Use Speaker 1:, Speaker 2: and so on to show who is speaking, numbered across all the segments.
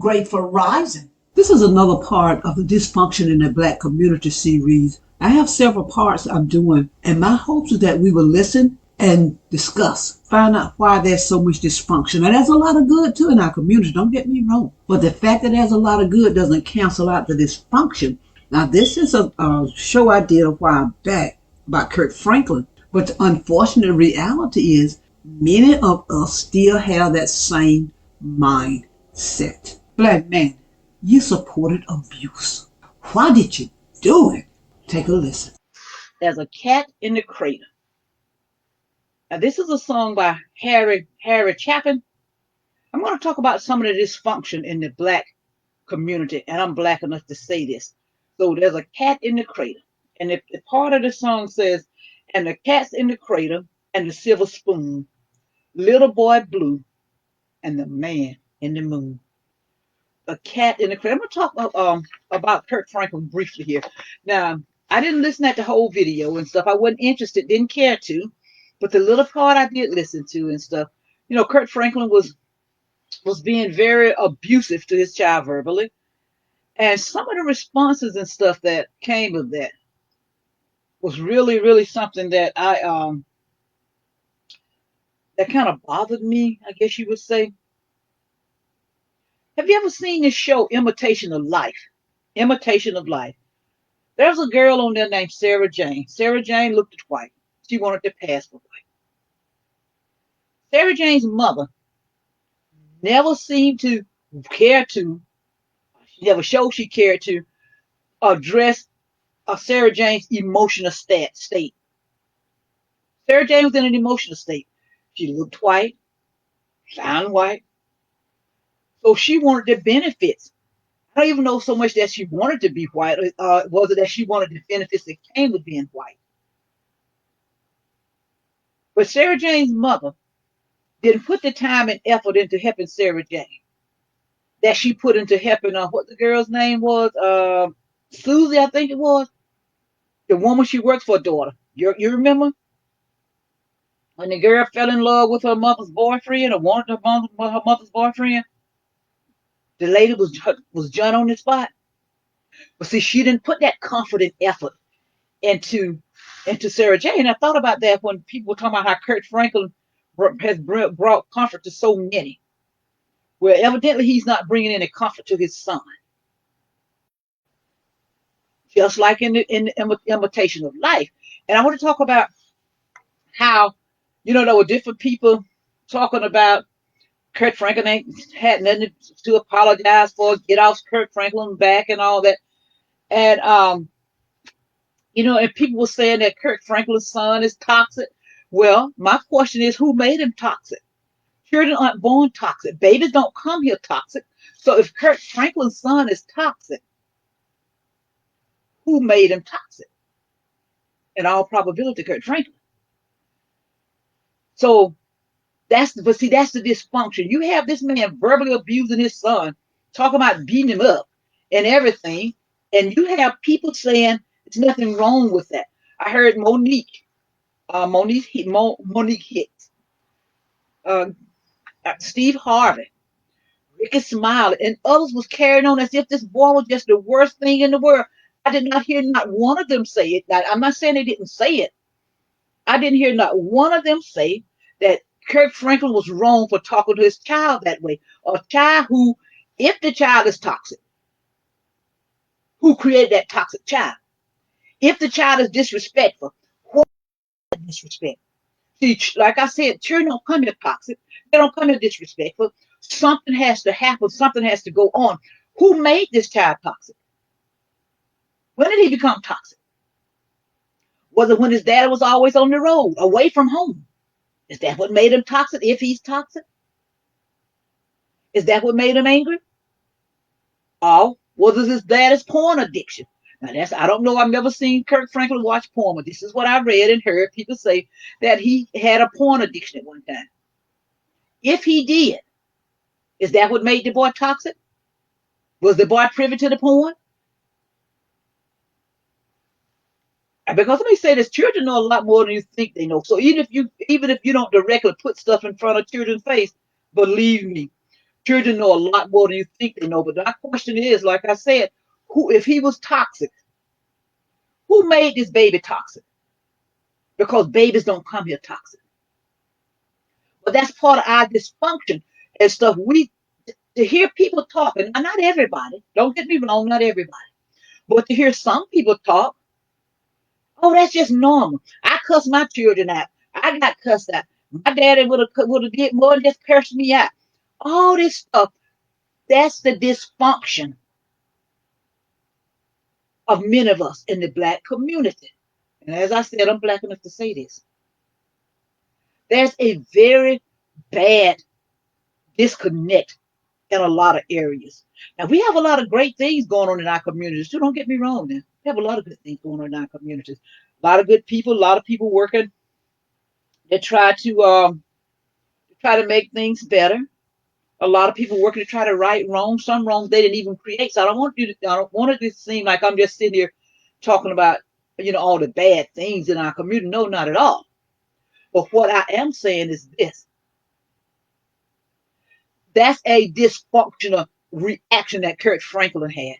Speaker 1: great for rising.
Speaker 2: This is another part of the Dysfunction in the Black Community series. I have several parts I'm doing, and my hopes is that we will listen and discuss, find out why there's so much dysfunction. And there's a lot of good too in our community, don't get me wrong. But the fact that there's a lot of good doesn't cancel out the dysfunction. Now, this is a show I did a while back about Kirk Franklin. But the unfortunate reality is many of us still have that same mindset. Black man, you supported abuse. Why did you do it? Take a listen.
Speaker 1: There's a cat in the crater. Now, this is a song by Harry Chapin. I'm going to talk about some of the dysfunction in the black community, and I'm black enough to say this. So there's a cat in the crater, and the part of the song says, and the cat's in the crater, and the silver spoon, little boy blue, and the man in the moon. A cat in the crater. I'm going to talk about Kirk Franklin briefly here. Now, I didn't listen to the whole video and stuff. I wasn't interested, didn't care to. But the little part I did listen to and stuff, Kirk Franklin was being very abusive to his child verbally. And some of the responses and stuff that came of that was really, really something that that kind of bothered me, I guess you would say. Have you ever seen this show, Imitation of Life? Imitation of Life. There's a girl on there named Sarah Jane. Sarah Jane looked at white. She wanted to pass for white. Sarah Jane's mother never seemed to care to, she never showed she cared to address Sarah Jane's emotional state. Sarah Jane was in an emotional state. She looked white, sounded white. So she wanted the benefits. I don't even know so much that she wanted to be white. Was it that she wanted the benefits that came with being white? But Sarah Jane's mother didn't put the time and effort into helping Sarah Jane that she put into helping what the girl's name was, Susie, I think it was, the woman she works for, daughter. You remember when the girl fell in love with her mother's boyfriend or wanted her mother's boyfriend? The lady was John on the spot. But see, she didn't put that comfort and effort into Sarah Jane. I thought about that when people were talking about how Kirk Franklin has brought comfort to so many. Well, evidently he's not bringing any comfort to his son. Just like in the Imitation of Life. And I want to talk about how, there were different people talking about Kirk Franklin had nothing to apologize for, get off Kirk Franklin back and all that. And, and people were saying that Kirk Franklin's son is toxic. Well, my question is, who made him toxic? Children aren't born toxic. Babies don't come here toxic. So if Kirk Franklin's son is toxic, who made him toxic? In all probability, Kirk Franklin. So that's the dysfunction. You have this man verbally abusing his son, talking about beating him up and everything, and you have people saying there's nothing wrong with that. I heard Monique Hicks, Steve Harvey, Ricky Smiley, and others was carrying on as if this boy was just the worst thing in the world. I did not hear not one of them say it. Now, I'm not saying they didn't say it. I didn't hear not one of them say that Kirk Franklin was wrong for talking to his child that way. A child who, if the child is toxic, who created that toxic child? If the child is disrespectful, what is disrespect? See, like I said, children don't come here toxic. They don't come here disrespectful. Something has to happen. Something has to go on. Who made this child toxic? When did he become toxic? Was it when his dad was always on the road, away from home? Is that what made him toxic, if he's toxic? Is that what made him angry? Or was it his dad's porn addiction? Now, I don't know. I've never seen Kirk Franklin watch porn, but this is what I read and heard people say, that he had a porn addiction at one time. If he did, is that what made the boy toxic? Was the boy privy to the porn? Because let me say this, children know a lot more than you think they know. So even if you don't directly put stuff in front of children's face, believe me, Children know a lot more than you think they know. But my question is, like I said, who, if he was toxic, who made this baby toxic? Because babies don't come here toxic. But that's part of our dysfunction and stuff. We to hear people talking, and not everybody. Don't get me wrong, not everybody. But to hear some people talk, oh, that's just normal. I cuss my children out. I got cussed out. My daddy would have did more than just curse me out. All this stuff. That's the dysfunction of many of us in the black community. And as I said, I'm black enough to say this. There's a very bad disconnect in a lot of areas. Now, we have a lot of great things going on in our communities, too. Don't get me wrong now. We have a lot of good things going on in our communities. A lot of good people, a lot of people working that try to make things better. A lot of people working to try to right wrongs. Some wrongs they didn't even create. So I don't want it to seem like I'm just sitting here talking about, all the bad things in our community. No, not at all. But what I am saying is this. That's a dysfunctional reaction that Kirk Franklin had.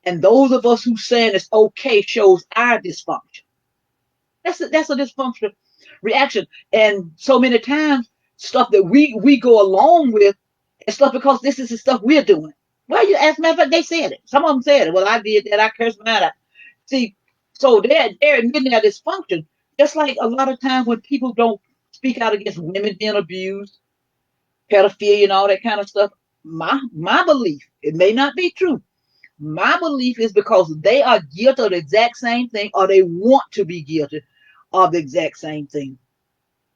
Speaker 1: And those of us who saying it's okay shows our dysfunction. That's a dysfunctional reaction. And so many times, stuff that we go along with and stuff because this is the stuff we're doing. Well, as a matter of fact, they said it. Some of them said it. Well, I did that. I cursed mine out. See, so they're admitting their dysfunction. Just like a lot of times when people don't speak out against women being abused, pedophilia, and all that kind of stuff. My belief, it may not be true. My belief is because they are guilty of the exact same thing, or they want to be guilty of the exact same thing.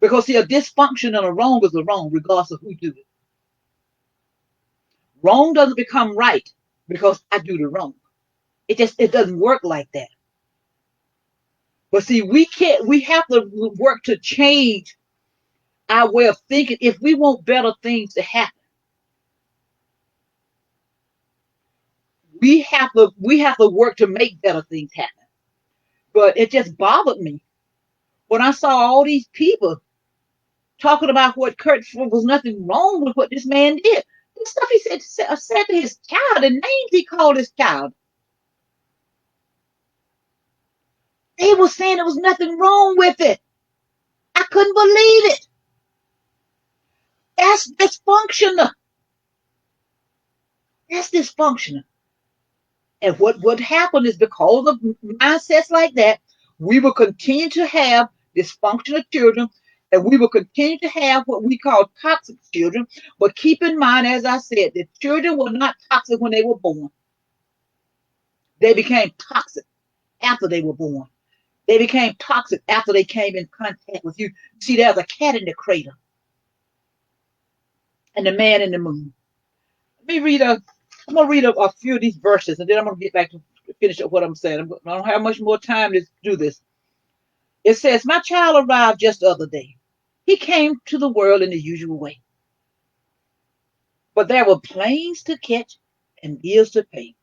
Speaker 1: Because see, a dysfunction and a wrong is a wrong, regardless of who do it. Wrong doesn't become right because I do the wrong. It doesn't work like that. But see, we have to work to change our way of thinking if we want better things to happen. We have to work to make better things happen. But it just bothered me when I saw all these people talking about what Kurt was nothing wrong with what this man did. The stuff he said to his child, the names he called his child. They were saying there was nothing wrong with it. I couldn't believe it. That's dysfunctional. That's dysfunctional. And what happened is because of mindsets like that, we will continue to have dysfunctional children and we will continue to have what we call toxic children. But keep in mind, as I said, the children were not toxic when they were born. They became toxic after they were born. They became toxic after they came in contact with you. See, there's a cat in the cradle and the man in the moon. I'm gonna read a few of these verses, and then I'm gonna get back to finish up what I'm saying. I don't have much more time to do this. It says, "My child arrived just the other day. He came to the world in the usual way, but there were planes to catch and bills to pay.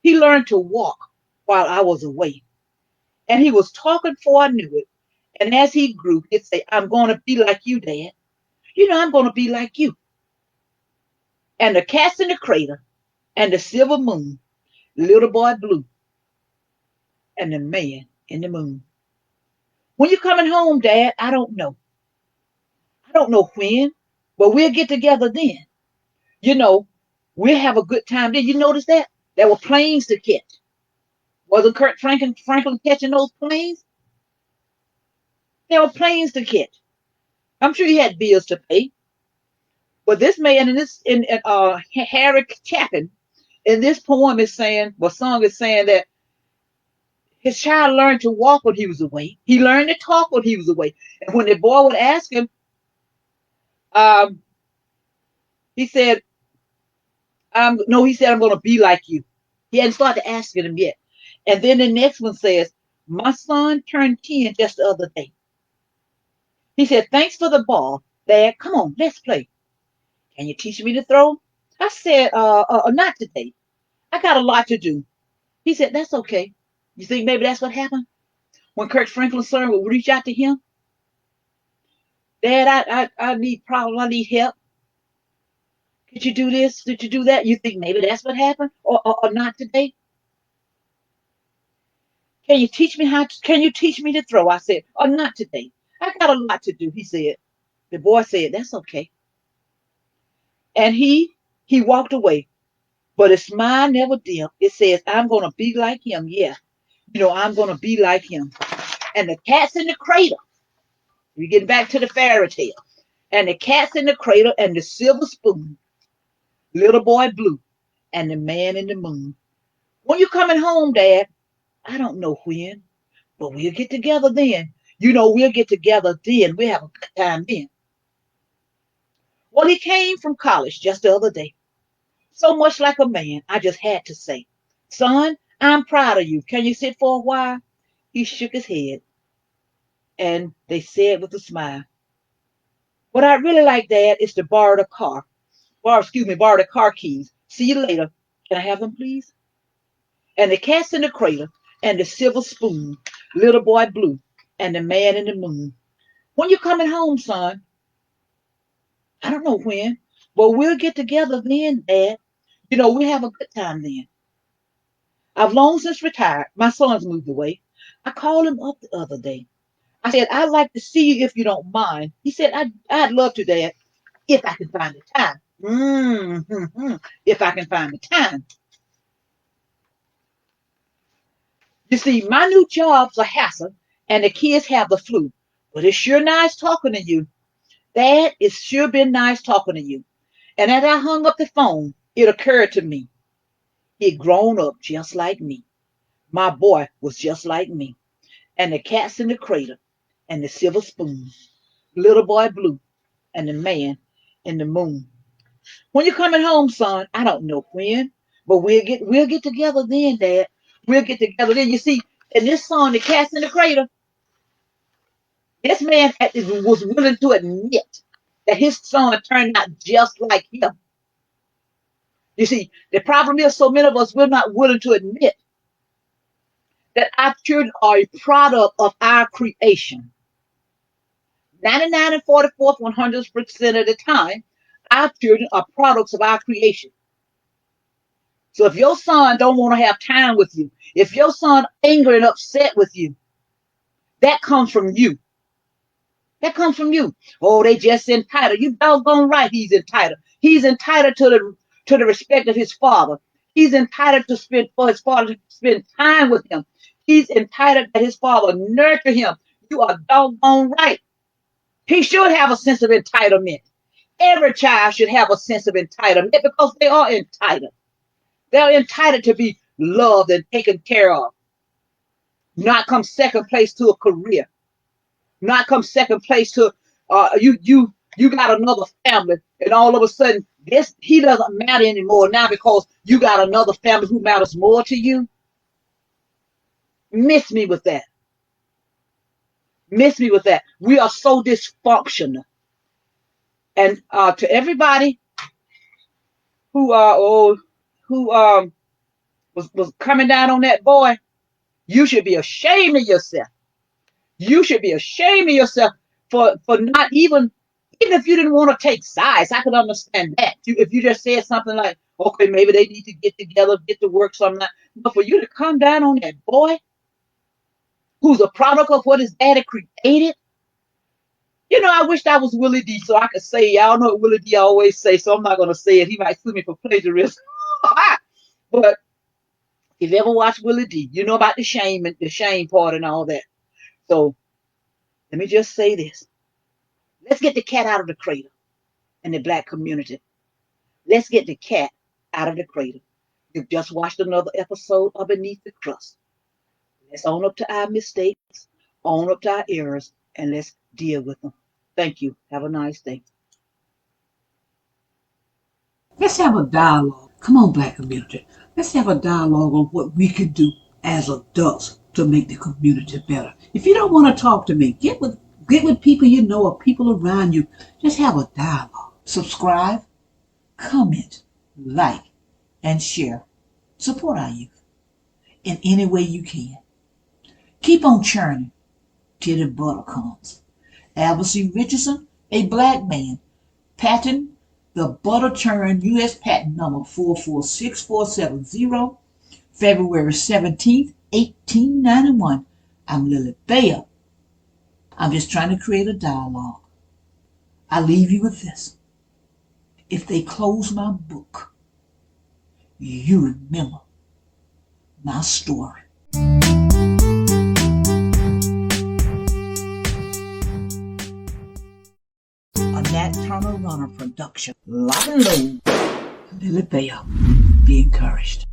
Speaker 1: He learned to walk while I was away, and he was talking before I knew it. And as he grew, he'd say, 'I'm going to be like you, Dad. I'm going to be like you.' And the cat's in the cradle, and the silver moon, little boy blue, and the man in the moon. When you coming home, Dad, I don't know. I don't know when, but we'll get together then. You know, we'll have a good time. Did you notice that? There were planes to catch. Wasn't Kurt Franklin catching those planes? There were planes to catch. I'm sure he had bills to pay. But this man in Harry Chapin in this poem is saying, well, song is saying that his child learned to walk when he was away. He learned to talk when he was away. And when the boy would ask him, um, he said, no, he said, I'm going to be like you. He hadn't started asking him yet. And then the next one says, my son turned 10 just the other day. He said, thanks for the ball, Dad. Come on, let's play. Can you teach me to throw? I said, not today. I got a lot to do. He said, that's okay. You think maybe that's what happened? When Kirk Franklin's son would reach out to him, Dad, I need problems. I need help. Did you do this? Did you do that? You think maybe that's what happened? Or not today? Can you teach me to throw? I said, or not today. I got a lot to do, he said. The boy said, that's okay. And he walked away. But his smile never dimmed. It says, I'm gonna be like him. Yeah. I'm gonna be like him. And the cat's in the cradle. We get back to the fairy tale. And the cat's in the cradle and the silver spoon, little boy blue, and the man in the moon. When you coming home, Dad? I don't know when, but we'll get together then. We'll get together then. We'll have a good time then. Well, he came from college just the other day. So much like a man, I just had to say, son, I'm proud of you. Can you sit for a while? He shook his head, and they said with a smile, what I'd really like, Dad, is to borrow the car keys. See you later. Can I have them, please? And the cat's in the cradle, and the silver spoon, little boy blue, and the man in the moon. When you coming home, son? I don't know when, but we'll get together then, Dad. We'll have a good time then. I've long since retired. My son's moved away. I called him up the other day. I said, I'd like to see you if you don't mind. He said, I'd love to, Dad, if I can find the time. If I can find the time. You see, my new job's a hassle, and the kids have the flu. But it's sure nice talking to you. Dad, it's sure been nice talking to you. And as I hung up the phone, it occurred to me. He'd grown up just like me. My boy was just like me. And the cat's in the cradle, and the silver spoon, little boy blue, and the man in the moon. When you coming home, son? I don't know when, but we'll get together then, Dad. We'll get together then. You see, in this song, the cat's in the cradle, this man was willing to admit that his son turned out just like him. You see, the problem is so many of us we're not willing to admit that our children are a product of our creation. 99 and 44th, 100% of the time, our children are products of our creation. So if your son don't want to have time with you, if your son angry and upset with you, that comes from you. That comes from you. Oh, they just entitled. You doggone right he's entitled. He's entitled to the respect of his father. He's entitled for his father to spend time with him. He's entitled that his father nurture him. You are doggone right. He should have a sense of entitlement. Every child should have a sense of entitlement because they are entitled. They're entitled to be loved and taken care of. Not come second place to a career. Not come second place to you got another family, and all of a sudden this he doesn't matter anymore now because you got another family who matters more to you. Miss me with that. Miss me with that. We are so dysfunctional. And to everybody who was coming down on that boy, you should be ashamed of yourself. You should be ashamed of yourself for not even if you didn't want to take sides. I could understand that. If you just said something like, okay, maybe they need to get together, get to work something. But for you to come down on that boy who's a product of what his daddy created, I wish I was Willie D so I could say, y'all know what Willie D always say, so I'm not going to say it. He might sue me for plagiarism. But if you ever watch Willie D, you know about the shame part and all that. So let me just say this. Let's get the cat out of the cradle in the black community. Let's get the cat out of the cradle. You've just watched another episode of Beneath the Crust. Let's own up to our mistakes, own up to our errors, and let's deal with them. Thank you. Have a nice day.
Speaker 2: Let's have a dialogue. Come on, black community. Let's have a dialogue on what we can do as adults to make the community better. If you don't want to talk to me, get with people you know or people around you. Just have a dialogue. Subscribe, comment, like, and share. Support our youth in any way you can. Keep on churning till the butter comes. Albert C. Richardson, a black man, patting the butter churn U.S. patent number 446470, February 17th, 1891. I'm Lily Bayer. I'm just trying to create a dialogue. I leave you with this. If they close my book, you remember my story. A Nat Turner Runner production. Lock and load. Lily Bayer. Be encouraged.